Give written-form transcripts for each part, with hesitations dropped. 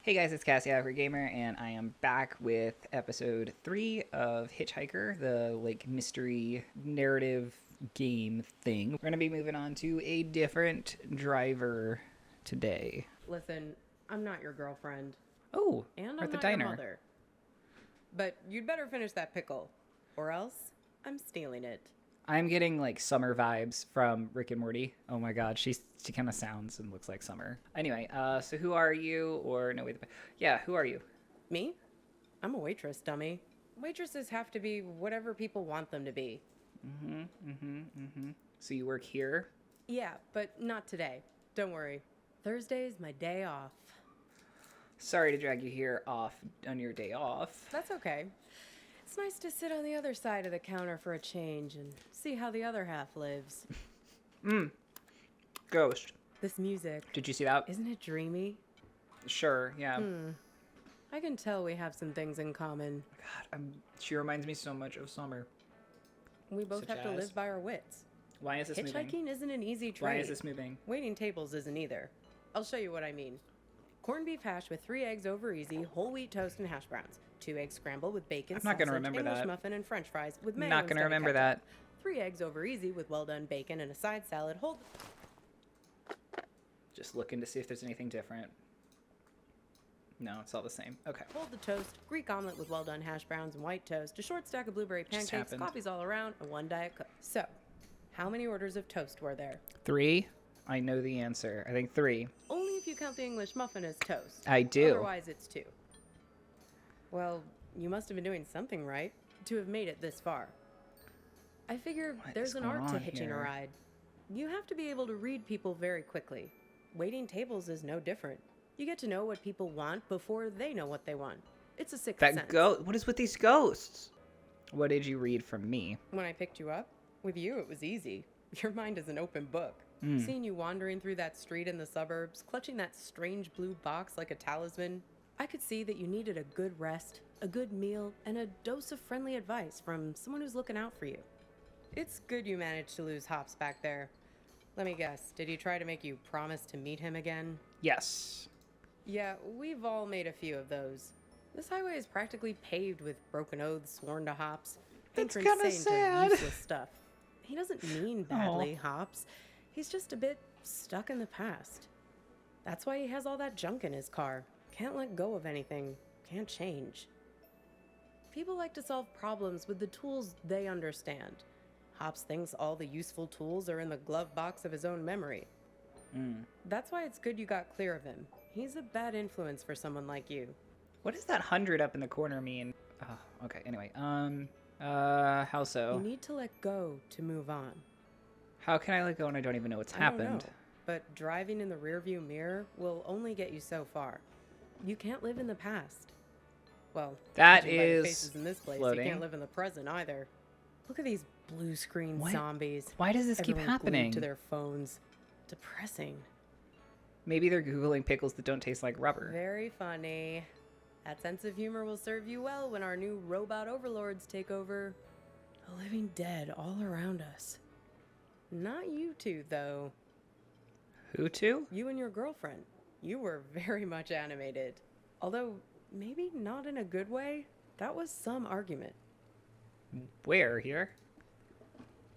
Hey guys, it's Cassie out for Gaymer, and I am back with episode 3 of HitchHiker, the mystery narrative game thing. We're gonna be moving on to a different driver today. Listen, I'm not your girlfriend. Oh, And we're I'm at the not diner. your mother. But you'd better finish that pickle, or else I'm stealing it. I'm getting summer vibes from Rick and Morty. Oh my god, she kind of sounds and looks like summer. Anyway, so who are you? Or no, wait, yeah, who are you? Me? I'm a waitress, dummy. Waitresses have to be whatever people want them to be. So you work here? Yeah, but not today. Don't worry. Thursday's my day off. Sorry to drag you here off on your day off. That's okay. It's nice to sit on the other side of the counter for a change and see how the other half lives. Ghost. This music. Did you see that? Isn't it dreamy? Sure, yeah. I can tell we have some things in common. God, she reminds me so much of summer. We both Such have to as? live by our wits. Why is this moving? Hitchhiking isn't an easy trade. Why is this moving? Waiting tables isn't either. I'll show you what I mean. Corned beef hash with 3 eggs over easy, whole wheat toast and hash browns. 2 eggs scrambled with bacon, I'm not gonna sausage, remember English that. muffin, and French fries with mayo. I'm not going to instead of remember ketchup. that. 3 eggs over easy with well done bacon and a side salad. Just looking to see if there's anything different. No, it's all the same. Okay. Hold the toast. Greek omelet with well done hash browns and white toast. A short stack of blueberry Just pancakes. happened. Coffees all around, and 1 Diet Coke. So, how many orders of toast were there? 3? I know the answer. I think 3. Only if you count the English muffin as toast. I do. Otherwise, it's 2. Well, you must have been doing something right to have made it this far. I figure What there's is an going art to on hitching here? a ride. You have to be able to read people very quickly. Waiting tables is no different. You get to know what people want before they know what they want. It's a sixth sense. What is with these ghosts? What did you read from me? When I picked you up, with you it was easy. Your mind is an open book. Seeing you wandering through that street in the suburbs, clutching that strange blue box like a talisman, I could see that you needed a good rest, a good meal, and a dose of friendly advice from someone who's looking out for you. It's good you managed to lose Hops back there. Let me guess, did he try to make you promise to meet him again? Yes. Yeah, we've all made a few of those. This highway is practically paved with broken oaths sworn to Hops. That's Patrons kinda saying sad. useless stuff. He doesn't mean badly, Hops. He's just a bit stuck in the past. That's why he has all that junk in his car. Can't let go of anything. Can't change. People like to solve problems with the tools they understand. Hops thinks all the useful tools are in the glove box of his own memory. That's why it's good you got clear of him. He's a bad influence for someone like you. What does that 100 up in the corner mean? Oh, okay. Anyway, how so? You need to let go to move on. How can I let go when I don't even know what's I don't happened? know, but driving in the rearview mirror will only get you so far. You can't live in the past. Well, That judging by the is faces in this place, floating. you can't live in the present either. Look at these blue screen What? zombies. Why does this keep Everyone glued happening? to their phones. Depressing. Maybe they're Googling pickles that don't taste like rubber. Very funny. That sense of humor will serve you well when our new robot overlords take over. A living dead all around us. Not you two, though. Who to? You and your girlfriend. You were very much animated. Although, maybe not in a good way. That was some argument. Where? Here?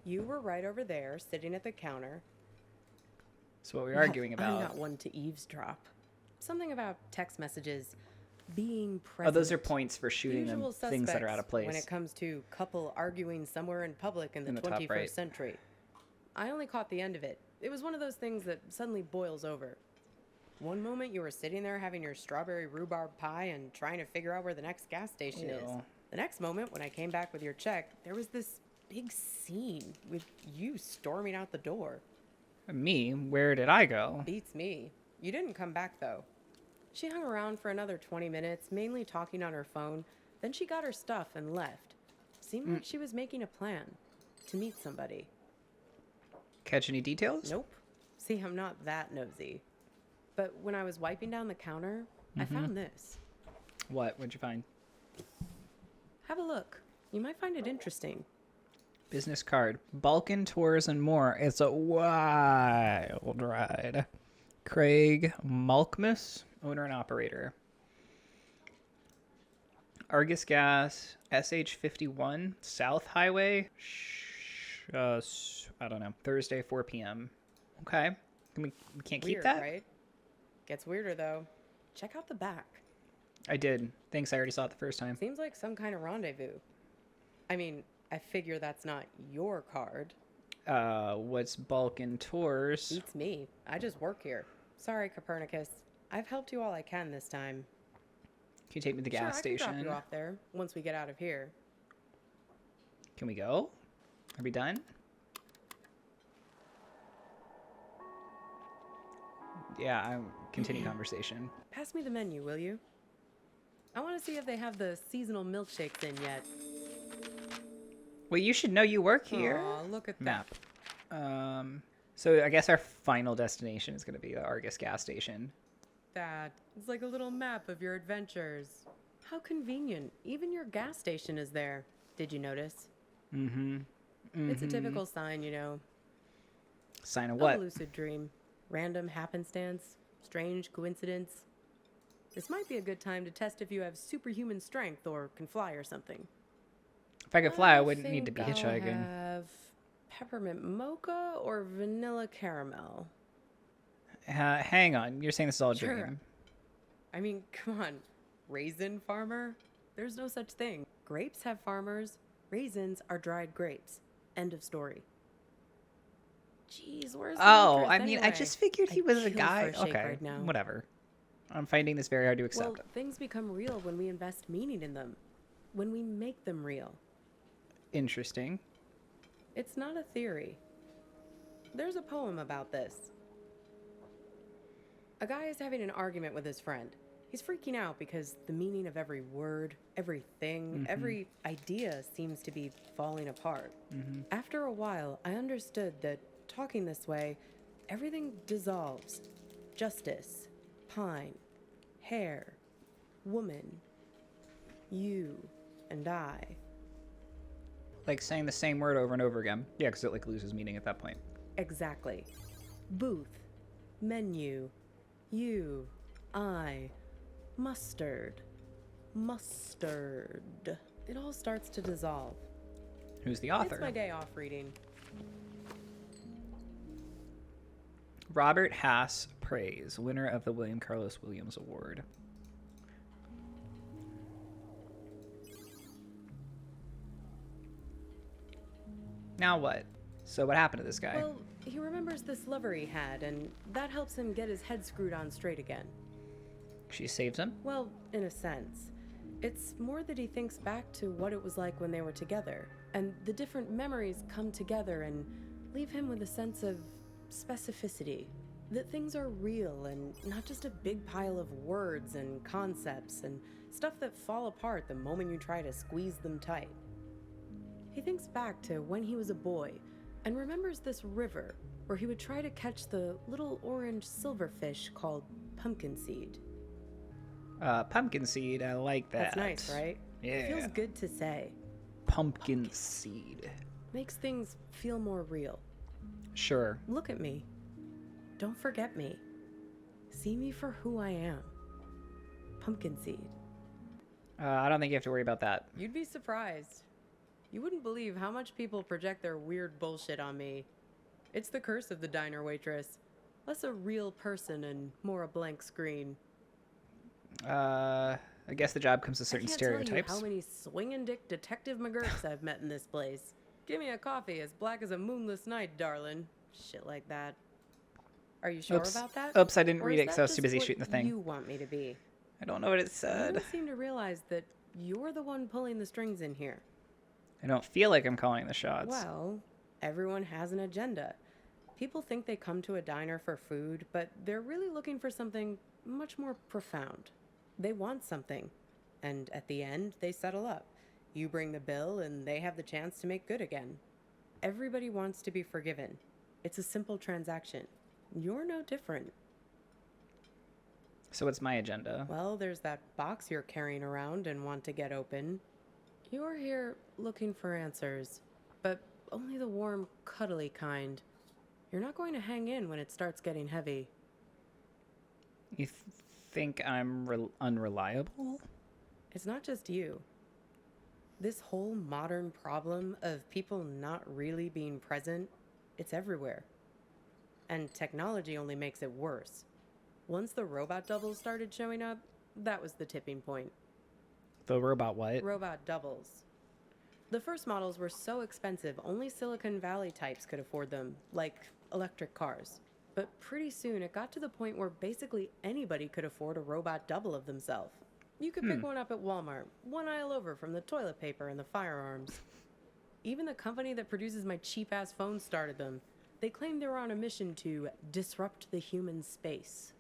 You were right over there, sitting at the counter. So what we're arguing about. I'm not one to eavesdrop. Something about text messages, being Oh, present. those are points for shooting them Usual things that are out of suspects place. when it comes to couple arguing somewhere in public in the In the top 21st right. century. I only caught the end of it. It was one of those things that suddenly boils over. One moment you were sitting there having your strawberry rhubarb pie and trying to figure out where the next gas station is. Ew. The next moment, when I came back with your check, there was this big scene with you storming out the door. Me? Where did I go? Beats me. You didn't come back, though. She hung around for another 20 minutes, mainly talking on her phone. Then she got her stuff and left. Seemed like she was making a plan to meet somebody. Catch any details? Nope. See, I'm not that nosy. But when I was wiping down the counter, I found this. What? What'd you find? Have a look. You might find it interesting. Business card. Balkan Tours and more. It's a wild ride. Craig Malkmus, owner and operator. Argus Gas, SH51, South Highway. I don't know. Thursday, 4 p.m. Okay. We can't keep Weird, that? right? Gets weirder, though. Check out the back. I did. Thanks, I already saw it the first time. Seems like some kind of rendezvous. I mean, I figure that's not your card. What's Balkan Tours? Beats me. I just work here. Sorry, Copernicus. I've helped you all I can this time. Can you take me to the gas station? I can drop you off there once we get out of here. Can we go? Are we done? Yeah, I'm continue conversation. Pass me the menu, will you? I want to see if they have the seasonal milkshakes in yet. Well, you should know you work here. Aw, look at Map. So I guess our final destination is going to be the Argus gas station. that. It's like a little map of your adventures. How convenient. Even your gas station is there. Did you notice? It's a typical sign, you know. Sign of A what? lucid dream. Random happenstance. Strange coincidence. This might be a good time to test if you have superhuman strength or can fly or something. If I could fly, I wouldn't need to be think hitchhiking. I'll have peppermint mocha or vanilla caramel. Hang on. You're saying this is all a Sure. dream? I mean, come on. Raisin farmer? There's no such thing. Grapes have farmers. Raisins are dried grapes. End of story. Jeez, where's the Oh, waitress I mean, I anyway? just figured he I'd was a kill guy. for a shake Okay, right now. whatever. I'm finding this very hard to accept. Well, things become real when we invest meaning in them. When we make them real. Interesting. It's not a theory. There's a poem about this. A guy is having an argument with his friend. He's freaking out because the meaning of every word, everything, every idea seems to be falling apart. After a while, I understood that talking this way, everything dissolves. Justice, pine, hair, woman, you, and I. Like saying the same word over and over again. Yeah, because it like loses meaning at that point. Exactly. Booth, menu, you, I, mustard, mustard. It all starts to dissolve. Who's the author? It's my day off reading. Robert Hass Praise, winner of the William Carlos Williams Award. Now what? So what happened to this guy? Well, he remembers this lover he had, and that helps him get his head screwed on straight again. She saves him? Well, in a sense. It's more that he thinks back to what it was like when they were together, and the different memories come together and leave him with a sense of specificity. That things are real and not just a big pile of words and concepts and stuff that fall apart the moment you try to squeeze them tight. He thinks back to when he was a boy and remembers this river where he would try to catch the little orange silverfish called pumpkin seed. Pumpkin seed, I like that. That's nice, right? Yeah. It feels good to say. Pumpkin seed. Makes things feel more real. Sure. Look at me. Don't forget me. See me for who I am. Pumpkin seed. I don't think you have to worry about that. You'd be surprised. You wouldn't believe how much people project their weird bullshit on me. It's the curse of the diner waitress. Less a real person and more a blank screen. I guess the job comes with certain I can't stereotypes. tell you how many swinging dick detective McGurks I've met in this place. Give me a coffee as black as a moonless night, darling. Shit like that. Are you sure Oops. about that? Oops, I didn't Or read is it because that I was too just busy what shooting the thing. You want me to be? I don't know what it I said. don't seem to realize that you're the one pulling the strings in here. I don't feel like I'm calling the shots. Well, everyone has an agenda. People think they come to a diner for food, but they're really looking for something much more profound. They want something, and at the end, they settle up. You bring the bill, and they have the chance to make good again. Everybody wants to be forgiven. It's a simple transaction. You're no different. So what's my agenda? Well, there's that box you're carrying around and want to get open. You're here looking for answers, but only the warm, cuddly kind. You're not going to hang in when it starts getting heavy. You think I'm unreliable? It's not just you. This whole modern problem of people not really being present, it's everywhere. And technology only makes it worse. Once the robot doubles started showing up, that was the tipping point. The robot what? Robot doubles. The first models were so expensive, only Silicon Valley types could afford them, like electric cars. But pretty soon it got to the point where basically anybody could afford a robot double of themselves. You could pick one up at Walmart, one aisle over from the toilet paper and the firearms. Even the company that produces my cheap-ass phone started them. They claimed they were on a mission to disrupt the human space.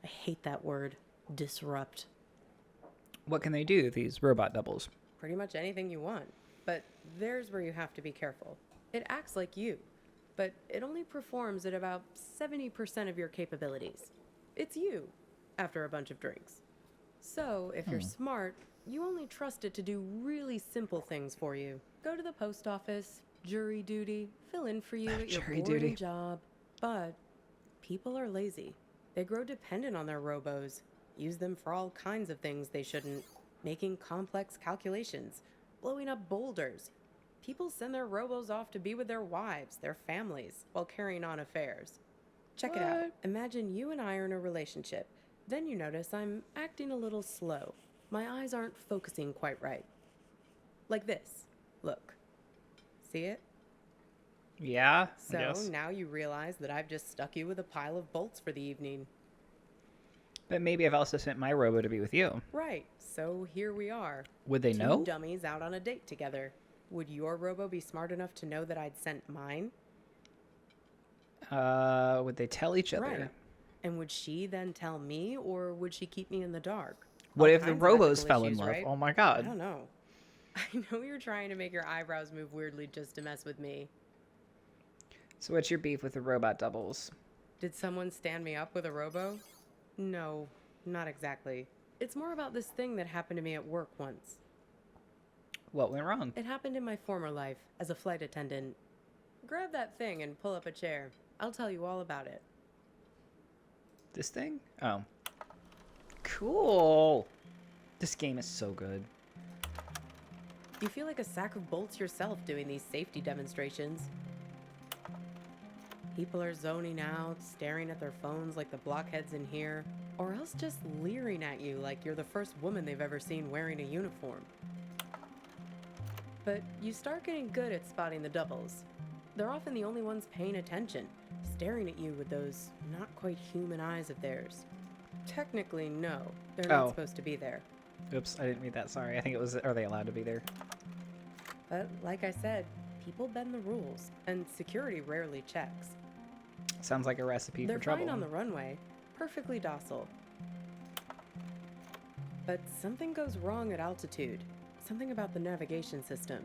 I hate that word, disrupt. What can they do, these robot doubles? Pretty much anything you want. But there's where you have to be careful. It acts like you, but it only performs at about 70% of your capabilities. It's you, after a bunch of drinks. So, if you're smart, you only trust it to do really simple things for you. Go to the post office, jury duty, fill in for you at your boring job. But people are lazy. They grow dependent on their robos, use them for all kinds of things they shouldn't, making complex calculations, blowing up boulders. People send their robos off to be with their wives, their families, while carrying on affairs. Check it out. Imagine you and I are in a relationship. Then you notice I'm acting a little slow. My eyes aren't focusing quite right. Like this. Look. See it? Yeah, So yes. now you realize that I've just stuck you with a pile of bolts for the evening. But maybe I've also sent my robo to be with you. Right. So here we are. Would they Two know? dummies out on a date together. Would your robo be smart enough to know that I'd sent mine? Would they tell each other? Right. And would she then tell me, or would she keep me in the dark? What All if the kinds of robos ethical fell in issues, love? right? Oh my I god. don't know. I know you're trying to make your eyebrows move weirdly just to mess with me. So what's your beef with the robot doubles? Did someone stand me up with a robo? No, not exactly. It's more about this thing that happened to me at work once. What went wrong? It happened in my former life as a flight attendant. Grab that thing and pull up a chair. I'll tell you all about it. This thing? Oh. Cool. This game is so good. You feel like a sack of bolts yourself doing these safety demonstrations. People are zoning out, staring at their phones like the blockheads in here, or else just leering at you like you're the first woman they've ever seen wearing a uniform. But you start getting good at spotting the doubles. They're often the only ones paying attention, staring at you with those not quite human eyes of theirs. Technically, no, they're not supposed to be there. Oops, I didn't read that. Sorry. I think it was, are they allowed to be there? But like I said, people bend the rules, and security rarely checks. Sounds like a recipe They're for trouble. fine on the runway, perfectly docile. But something goes wrong at altitude. Something about the navigation system.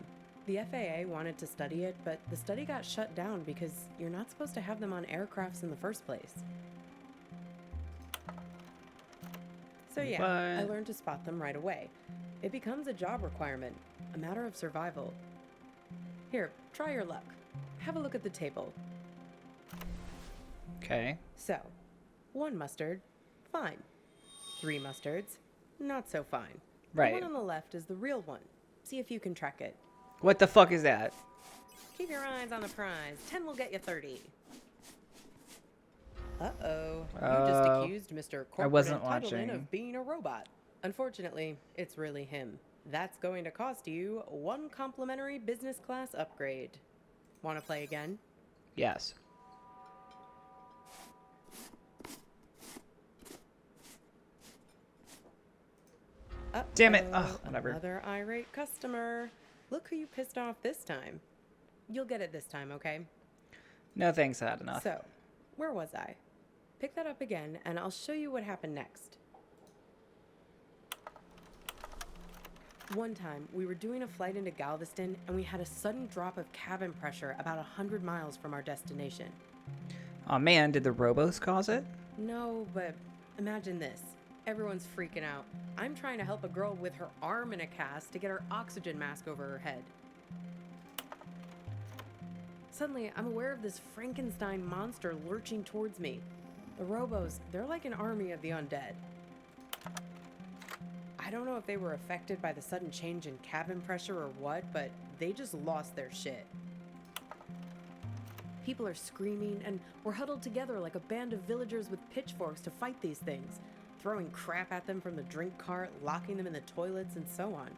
The FAA wanted to study it, but the study got shut down because you're not supposed to have them on aircrafts in the first place. So yeah, I learned to spot them right away. It becomes a job requirement, a matter of survival. Here, try your luck. Have a look at the table. Okay. So, 1 mustard, fine. 3 mustards, not so fine. Right. The one on the left is the real one. See if you can track it. What the fuck is that? Keep your eyes on the prize. 10 will get you 30. Uh-oh. You just accused Mr. Corporate Entitlement of being a robot. Unfortunately, it's really him. That's going to cost you 1 complimentary business class upgrade. Want to play again? Yes. Damn it. Oh, whatever. Another irate customer. Look who you pissed off this time. You'll get it this time, okay? No thanks, I had enough. So, where was I? Pick that up again, and I'll show you what happened next. One time, we were doing a flight into Galveston, and we had a sudden drop of cabin pressure about 100 miles from our destination. Oh man, did the robos cause it? No, but imagine this. Everyone's freaking out. I'm trying to help a girl with her arm in a cast to get her oxygen mask over her head. Suddenly, I'm aware of this Frankenstein monster lurching towards me. The robos, they're like an army of the undead. I don't know if they were affected by the sudden change in cabin pressure or what, but they just lost their shit. People are screaming, and we're huddled together like a band of villagers with pitchforks to fight these things, throwing crap at them from the drink cart, locking them in the toilets, and so on.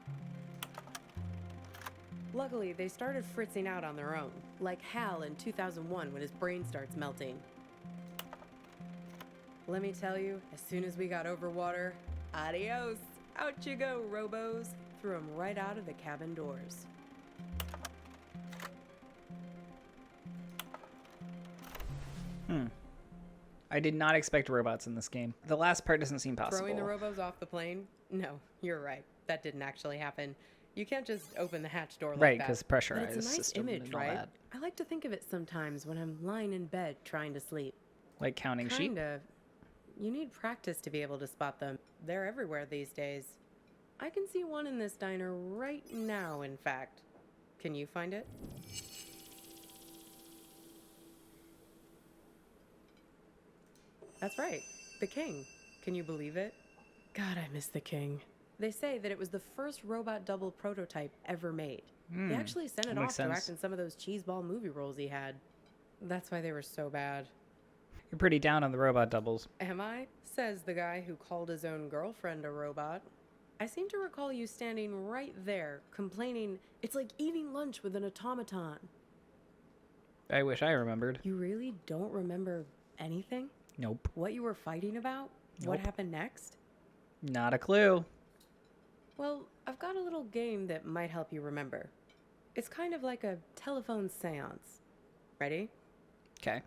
Luckily, they started fritzing out on their own, like Hal in 2001 when his brain starts melting. Let me tell you, as soon as we got over water, adios! Out you go, robos! Threw them right out of the cabin doors. I did not expect robots in this game. The last part doesn't seem possible. Throwing the robos off the plane? No, you're right. That didn't actually happen. You can't just open the hatch door like right, that. because pressurized But it's a nice system image, and all right? that. I like to think of it sometimes when I'm lying in bed trying to sleep. Like counting sheep? Kinda. You need practice to be able to spot them. They're everywhere these days. I can see one in this diner right now, in fact. Can you find it? That's right. The King. Can you believe it? God, I miss the King. They say that it was the first robot double prototype ever made. They actually sent it makes off to act sense. in some of those cheeseball movie roles he had. That's why they were so bad. You're pretty down on the robot doubles. Am I? Says the guy who called his own girlfriend a robot. I seem to recall you standing right there, complaining, it's like eating lunch with an automaton. I wish I remembered. You really don't remember anything? Nope. What you were fighting about? What Nope. happened next? Not a clue. Well, I've got a little game that might help you remember. It's kind of like a telephone seance. Ready? Okay.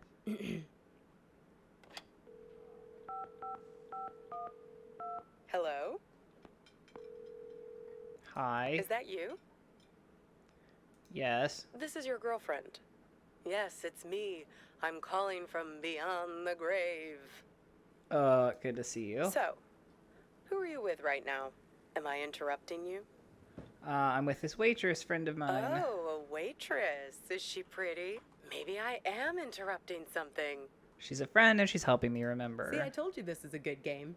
Hello? Hi. Is that you? Yes. This is your girlfriend. Yes, it's me. I'm calling from beyond the grave. Good to see you. So, who are you with right now? Am I interrupting you? I'm with this waitress friend of mine. Oh, a waitress. Is she pretty? Maybe I am interrupting something. She's a friend and she's helping me remember. See, I told you this is a good game.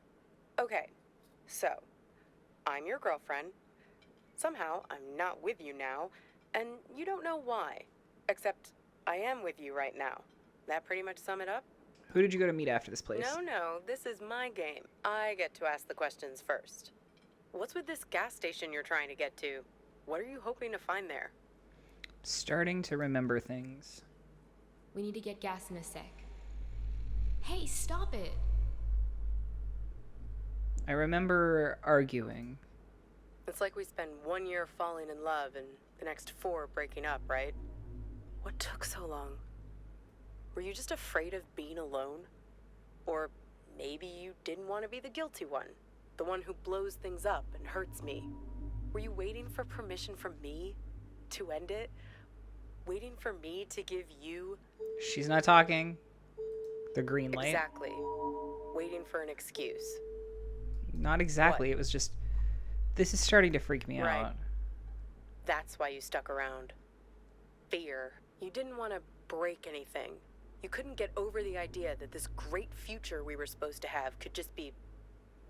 Okay, so, I'm your girlfriend. Somehow, I'm not with you now, and you don't know why. Except, I am with you right now. That pretty much sum it up? Who did you go to meet after this place? No, this is my game. I get to ask the questions first. What's with this gas station you're trying to get to? What are you hoping to find there? Starting to remember things. We need to get gas in a sec. Hey, stop it! I remember arguing. It's like we spend 1 year falling in love and the next 4 breaking up, right? What took so long? Were you just afraid of being alone? Or maybe you didn't want to be the guilty one, the one who blows things up and hurts me. Were you waiting for permission from me to end it? Waiting for me to give you... She's not talking. The green light. Exactly. Waiting for an excuse. Not exactly. What? It was just... This is starting to freak me Right. out. That's why you stuck around. Fear. You didn't want to break anything. You couldn't get over the idea that this great future we were supposed to have could just be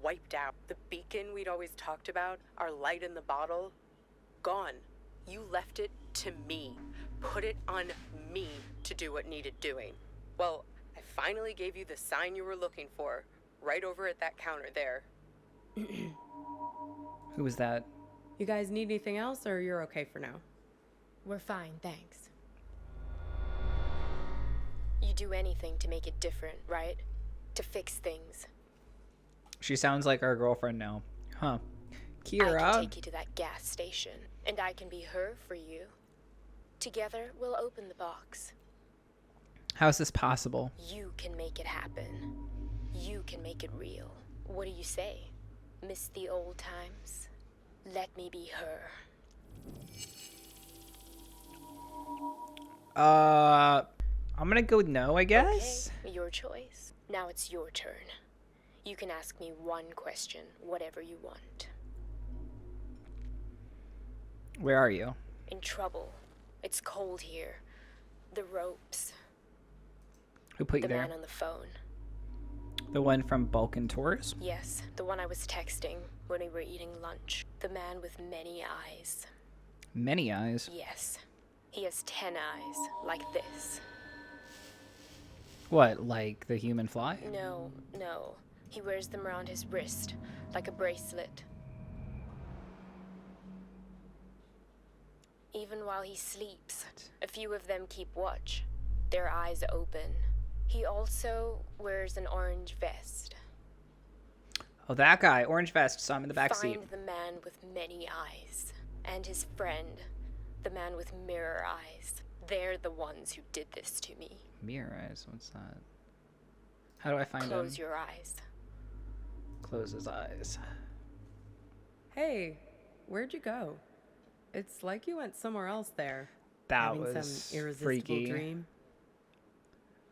wiped out. The beacon we'd always talked about, our light in the bottle, gone. You left it to me. Put it on me to do what needed doing. Well, I finally gave you the sign you were looking for, right over at that counter there. Who was that? You guys need anything else, or you're okay for now? We're fine, thanks. You do anything to make it different, right? To fix things. She sounds like our girlfriend now. Huh. I Kira. can take you to that gas station, and I can be her for you. Together, we'll open the box. How's this possible? You can make it happen. You can make it real. What do you say? Miss the old times? Let me be her. I'm gonna go with no, I guess. Okay, your choice. Now it's your turn. You can ask me one question, whatever you want. Where are you? In trouble. It's cold here. The ropes. Who put you The there? man on the phone. The one from Balkan Tours? Yes, the one I was texting when we were eating lunch. The man with many eyes. Many eyes? Yes. He has 10 eyes, like this. What, like the human fly? No. He wears them around his wrist, like a bracelet. Even while he sleeps, a few of them keep watch, their eyes open. He also wears an orange vest. Oh, that guy. Orange vest. Saw him in the back seat. Find the man with many eyes. And his friend, the man with mirror eyes. They're the ones who did this to me. Mirror eyes? What's that? How do I find him? Close your eyes. Close his eyes. Hey, where'd you go? It's like you went somewhere else there. That Having was some irresistible freaky. dream.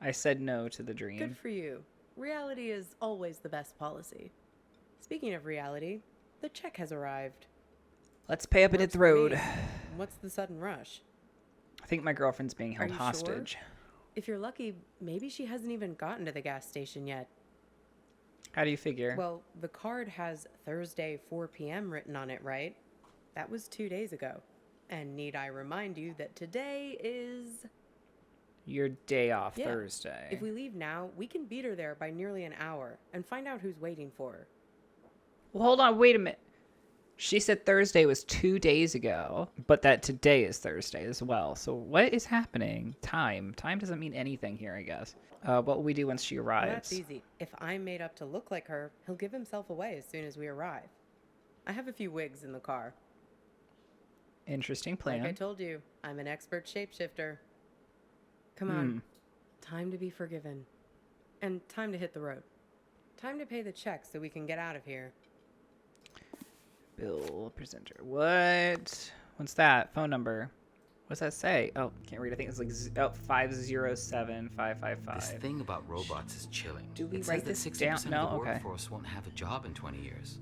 I said no to the dream. Good for you. Reality is always the best policy. Speaking of reality, the check has arrived. Let's pay up and hit Works the for road. me. What's the sudden rush? I think my girlfriend's being held Are you hostage. Sure? If you're lucky, maybe she hasn't even gotten to the gas station yet. How do you figure? Well, the card has Thursday 4 p.m. written on it, right? That was 2 days ago. And need I remind you that today is... Your day off, Yeah. Thursday. If we leave now, we can beat her there by nearly an hour and find out who's waiting for her. Well, hold on, wait a minute. She said Thursday was 2 days ago, but that today is Thursday as well. So what is happening? Time doesn't mean anything here, I guess. What will we do once she Well, arrives? that's easy. If I'm made up to look like her, he'll give himself away as soon as we arrive. I have a few wigs in the car. Interesting plan. Like I told you, I'm an expert shapeshifter. Come on. Time to be forgiven. And time to hit the road. Time to pay the check so we can get out of here. Bill presenter. What? What's that? Phone number. What's that say? Oh, can't read. I think it's like 507-555. This thing about robots is chilling. Do we it write says that this 60% down? of the No? Okay. workforce won't have a job in 20 years.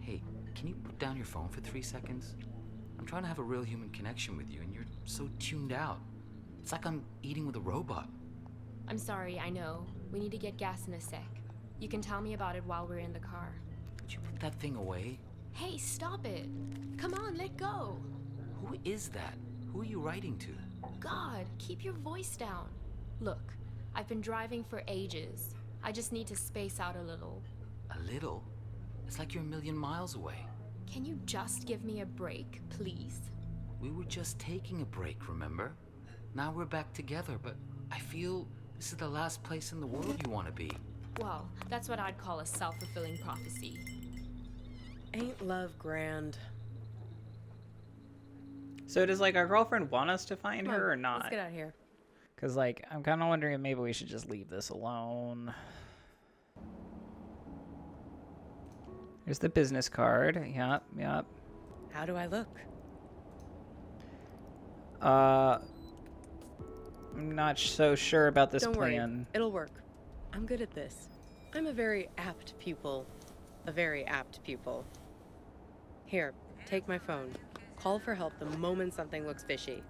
Hey, can you put down your phone for 3 seconds? I'm trying to have a real human connection with you, and you're so tuned out. It's like I'm eating with a robot. I'm sorry, I know. We need to get gas in a sec. You can tell me about it while we're in the car. Could you put that thing away? Hey, stop it. Come on, let go. Who is that? Who are you writing to? God, keep your voice down. Look, I've been driving for ages. I just need to space out a little. A little? It's like you're a million miles away. Can you just give me a break, please? We were just taking a break, remember? Now we're back together, but I feel this is the last place in the world you want to be. Well, that's what I'd call a self-fulfilling prophecy. Ain't love grand? So does like our girlfriend want us to find Come on, her or not? Let's get out of here. Because like I'm kind of wondering if maybe we should just leave this alone. Here's the business card. Yep. How do I look? I'm not so sure about this Don't plan. worry, it'll work. I'm good at this. I'm a very apt pupil. Here, take my phone. Call for help the moment something looks fishy.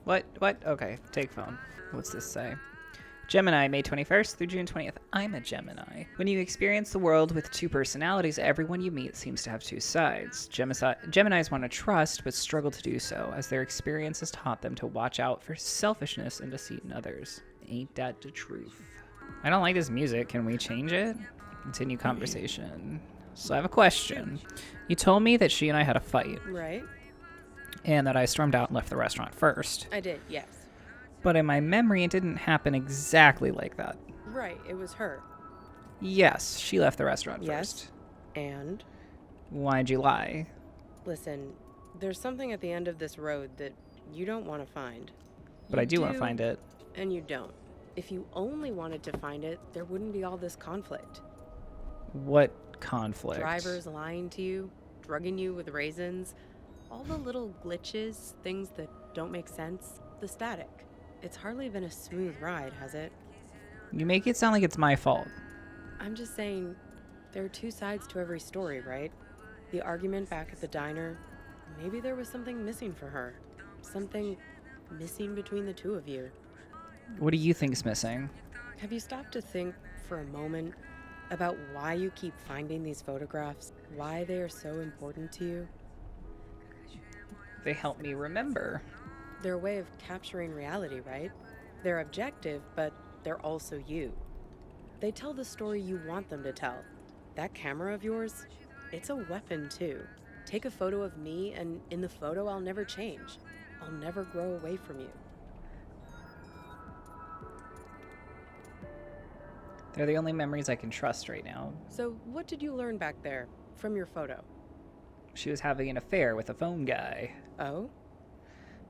What? Okay, take phone. What's this say? Gemini, May 21st through June 20th. I'm a Gemini. When you experience the world with two personalities, everyone you meet seems to have two sides. Geminis want to trust, but struggle to do so, as their experience has taught them to watch out for selfishness and deceit in others. Ain't that the truth? I don't like this music. Can we change it? Continue conversation. So I have a question. You told me that she and I had a fight, Right? and that I stormed out and left the restaurant first. I did, yes. But in my memory, it didn't happen exactly like that. Right, it was her. Yes, she left the restaurant Yes. first. And? Why'd you lie? Listen, there's something at the end of this road that you don't want to find. But You I do want to find it. And you don't. If you only wanted to find it, there wouldn't be all this conflict. What conflict? Drivers lying to you, drugging you with raisins, all the little glitches, things that don't make sense, the static. It's hardly been a smooth ride, has it? You make it sound like it's my fault. I'm just saying, there are two sides to every story, right? The argument back at the diner, maybe there was something missing for her. Something missing between the two of you. What do you think's missing? Have you stopped to think for a moment About why you keep finding these photographs, why they are so important to you. They help me remember. They're a way of capturing reality, right? They're objective, but they're also you. They tell the story you want them to tell. That camera of yours, it's a weapon too. Take a photo of me, and in the photo, I'll never change. I'll never grow away from you. They're the only memories I can trust right now. So, what did you learn back there from your photo? She was having an affair with a phone guy. Oh?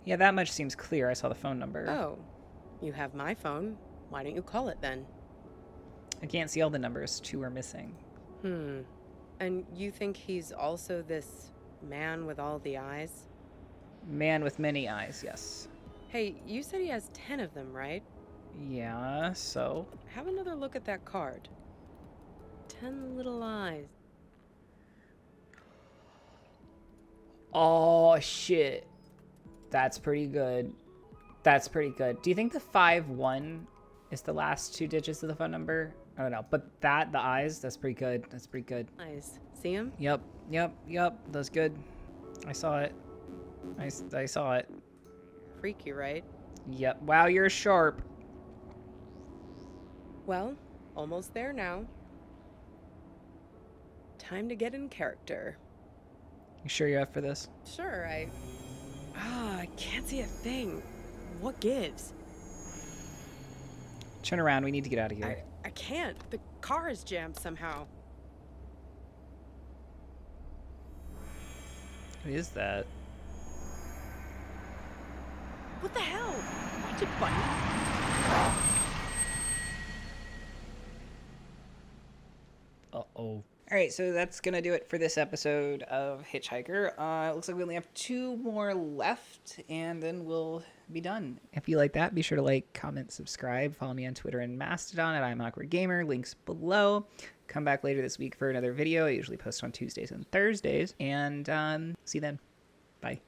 Yeah, that much seems clear. I saw the phone number. Oh. You have my phone. Why don't you call it then? I can't see all the numbers. 2 are missing. And you think he's also this man with all the eyes? Man with many eyes, yes. Hey, you said he has 10 of them, right? Yeah, so? Have another look at that card. 10 little eyes. Oh, shit. That's pretty good. That's pretty good. Do you think the 5-1 is the last 2 digits of the phone number? I don't know. But the eyes, that's pretty good. That's pretty good. Eyes. See him? Yep. That's good. I saw it. I saw it. Freaky, right? Yep. Wow, you're sharp. Well, almost there now. Time to get in character. You sure you're up for this? Sure, I can't see a thing. What gives? Turn around. We need to get out of here. I can't. The car is jammed somehow. What is that? What the hell? Watch it, buddy. Uh-oh. All right, so that's going to do it for this episode of HitchHiker. It looks like we only have 2 more left, and then we'll be done. If you like that, be sure to like, comment, subscribe. Follow me on Twitter and Mastodon at I'mAwkwardGaymer. Links below. Come back later this week for another video. I usually post on Tuesdays and Thursdays. And see you then. Bye.